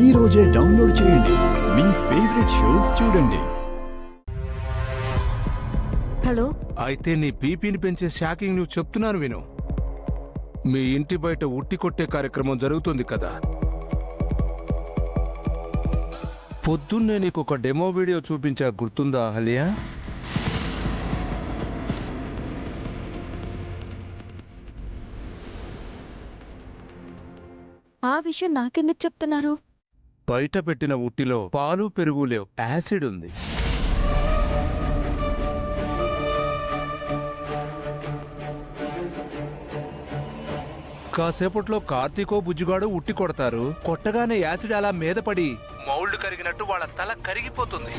ఈ రోజే డౌన్లోడ్ చేయండి. మీ ఫేవరెట్ షోస్ చూడండి. హలో. అయితే నీ బీపీని పెంచే షాకింగ్ న్యూస్ చెప్తున్నాను విను. మీ ఇంటి బయట ఉట్టి కొట్టే కార్యక్రమం జరుగుతుంది కదా. పొద్దున్నే నీకు ఒక డెమో వీడియో చూపించా, గుర్తుందా అహల్యా? ఆ విషయం నాకెందుకు చెప్తున్నారు? బయట పెట్టిన ఉట్టిలో పాలు పెరుగు లేవు, యాసిడ్ ఉంది. కాసేపట్లో కార్తీకో బుజ్జిగాడు ఉట్టి కొడతారు. కొట్టగానే యాసిడ్ అలా మీద పడి మౌల్డ్ కరిగినట్టు వాళ్ళ తల కరిగిపోతుంది.